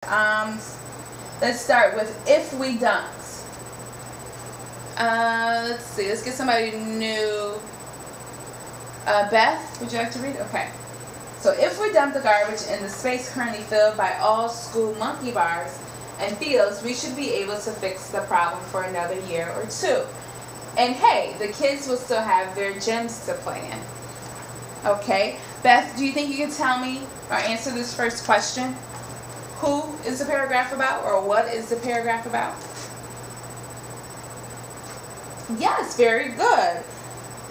Let's start with if we dumped. Let's see. Let's get somebody new. Beth, would you like to read? Okay. So if we dump the garbage in the space currently filled by all school monkey bars and fields, we should be able to fix the problem for another year or two. And hey, the kids will still have their gyms to play in. Okay. Beth, do you think you can tell me or answer this first question? Who is the paragraph about, or what is the paragraph about? Yes, very good.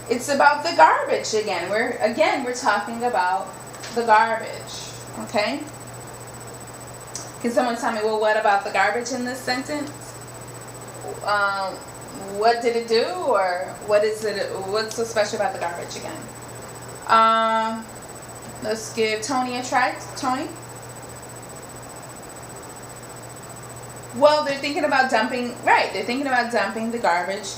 It's about the garbage again. We're talking about the garbage. Okay? Can someone tell me, well, what about the garbage in this sentence? What did it do, or what is it? What's so special about the garbage again? Let's give Tony a try. Tony? Well, they're thinking about dumping. Right, they're thinking about dumping the garbage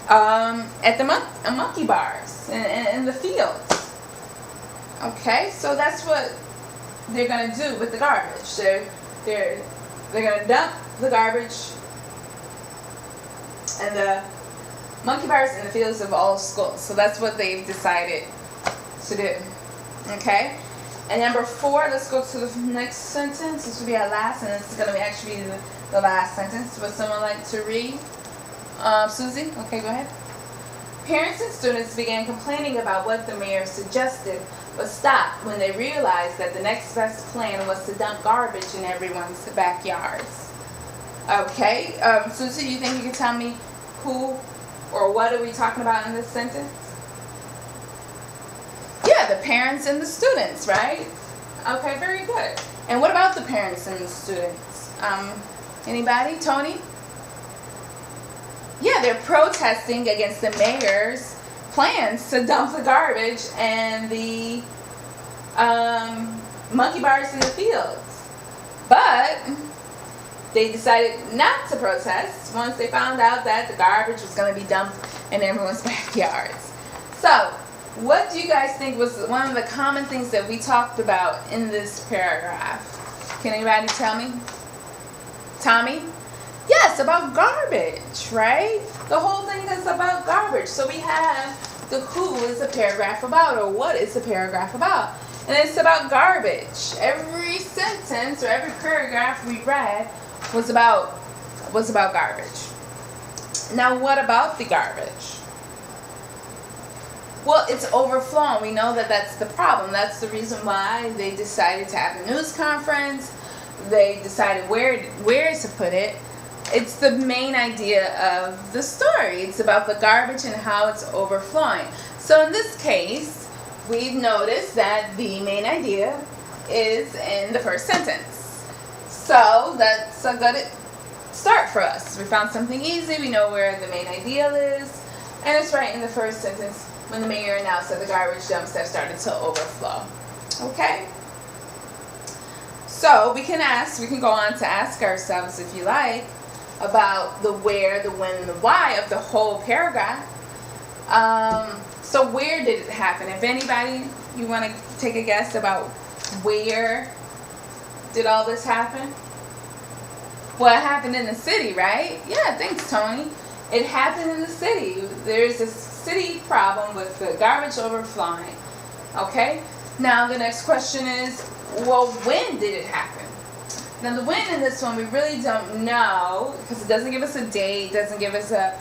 at the monkey bars in the fields. Okay, so that's what they're gonna do with the garbage. They're gonna dump the garbage and the monkey bars in the fields of all schools. So that's what they've decided to do. Okay, and number 4. Let's go to the next sentence. This will be our last, and it's gonna be actually the last sentence. Would someone like to read? Susie? Okay, go ahead. Parents and students began complaining about what the mayor suggested, but stopped when they realized that the next best plan was to dump garbage in everyone's backyards. Okay, Susie, you think you can tell me who or what are we talking about in this sentence? Yeah, the parents and the students, right? Okay, very good. And what about the parents and the students? Anybody? Tony? Yeah, they're protesting against the mayor's plans to dump the garbage and the monkey bars in the fields. But they decided not to protest once they found out that the garbage was going to be dumped in everyone's backyards. So, what do you guys think was one of the common things that we talked about in this paragraph? Can anybody tell me? Tommy? Yes, about garbage, right? The whole thing is about garbage. So we have the who is the paragraph about, or what is the paragraph about. And it's about garbage. Every sentence or every paragraph we read was about garbage. Now what about the garbage? Well, it's overflowing. We know that that's the problem. That's the reason why they decided to have a news conference. They decided where to put it. It's the main idea of the story. It's about the garbage and how it's overflowing. So in this case, we've noticed that the main idea is in the first sentence. So that's a good start for us. We found something easy. We know where the main idea is. And it's right in the first sentence when the mayor announced that the garbage dumps have started to overflow. Okay? So we can go on to ask ourselves, if you like, about the where, the when, and the why of the whole paragraph. So where did it happen? If anybody, you want to take a guess about where did all this happen? Well, it happened in the city, right? Yeah, thanks, Tony. It happened in the city. There's a city problem with the garbage overflowing. Okay? Now the next question is, well, when did it happen? Now the when in this one we really don't know, because it doesn't give us a date, doesn't give us a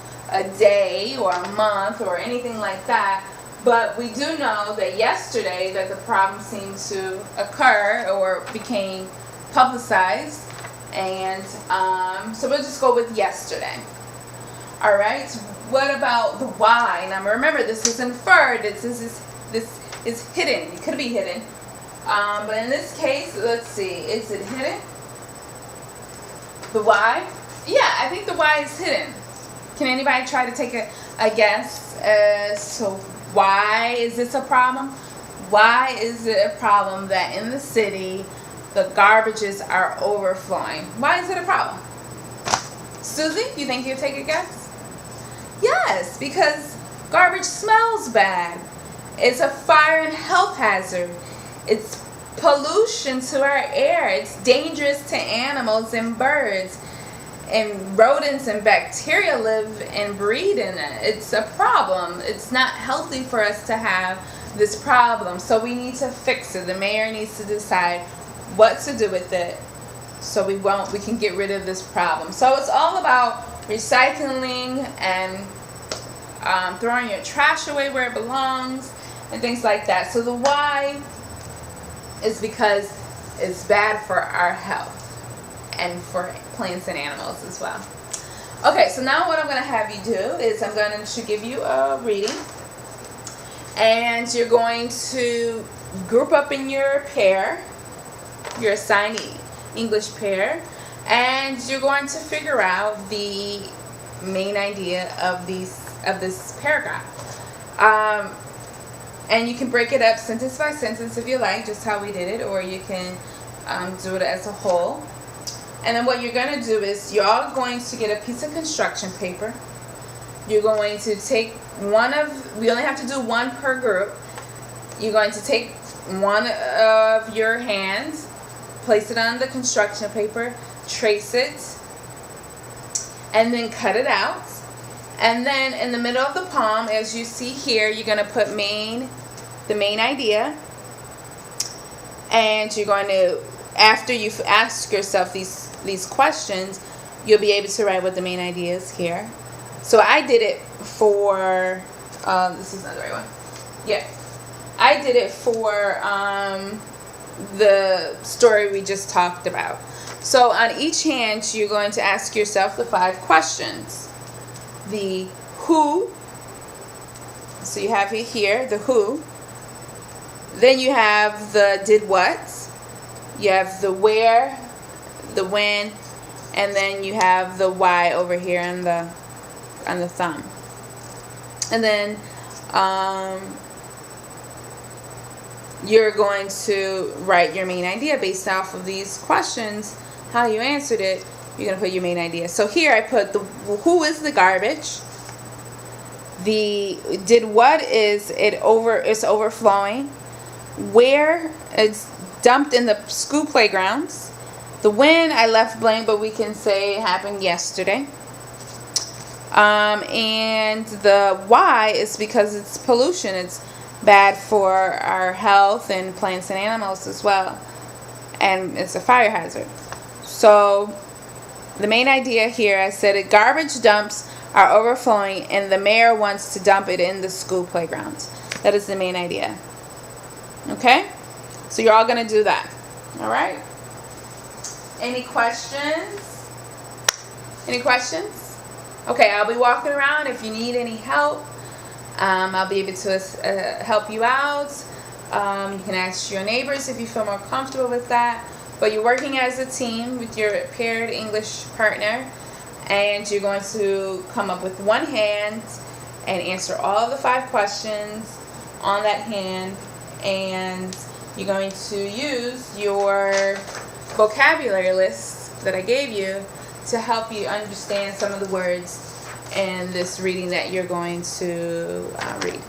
day or a month or anything like that. But we do know that yesterday that the problem seemed to occur or became publicized. And so we'll just go with yesterday. All right. What about the why? Now remember, this is inferred. This is hidden. It could be hidden. But in this case, let's see. Is it hidden? The why? Yeah, I think the why is hidden. Can anybody try to take a guess as to why is this a problem? Why is it a problem that in the city the garbages are overflowing? Why is it a problem? Susie, you think you'll take a guess? Yes, because garbage smells bad. It's a fire and health hazard. It's pollution to our air. It's dangerous to animals and birds. And rodents and bacteria live and breed in it. It's a problem. It's not healthy for us to have this problem. So we need to fix it. The mayor needs to decide what to do with it so we can get rid of this problem. So it's all about recycling and throwing your trash away where it belongs and things like that. So the why is because it's bad for our health and for plants and animals as well. Okay, so now what I'm going to have you do is I'm going to give you a reading, and you're going to group up in your pair, your assigned English pair, and you're going to figure out the main idea of this paragraph. And you can break it up sentence by sentence if you like, just how we did it, or you can do it as a whole. And then what you're going to do is you're all going to get a piece of construction paper. You're going to take we only have to do one per group. You're going to take one of your hands, place it on the construction paper, trace it, and then cut it out. And then in the middle of the palm, as you see here, you're going to put the main idea. And you're going to, after you've asked yourself these questions, you'll be able to write what the main idea is here. So I did it for, this is not the right one. Yeah. I did it for the story we just talked about. So on each hand, you're going to ask yourself the 5 questions. The who, so you have it here, the who. Then you have the did what. You have the where, the when, and then you have the why over here on the thumb. And then you're going to write your main idea based off of these questions, how you answered it. You're going to put your main idea. So here I put the who is the garbage. The did what is it's overflowing. Where it's dumped in the school playgrounds. The when I left blank, but we can say it happened yesterday. And the why is because it's pollution. It's bad for our health and plants and animals as well. And it's a fire hazard. So the main idea here, I said, garbage dumps are overflowing and the mayor wants to dump it in the school playgrounds. That is the main idea. Okay? So you're all going to do that. All right? Any questions? Any questions? Okay, I'll be walking around. If you need any help, I'll be able to help you out. You can ask your neighbors if you feel more comfortable with that. But you're working as a team with your paired English partner, and you're going to come up with one hand and answer all the 5 questions on that hand, and you're going to use your vocabulary list that I gave you to help you understand some of the words in this reading that you're going to read.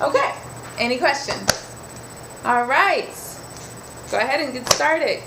Okay, any questions? All right. Go ahead and get started.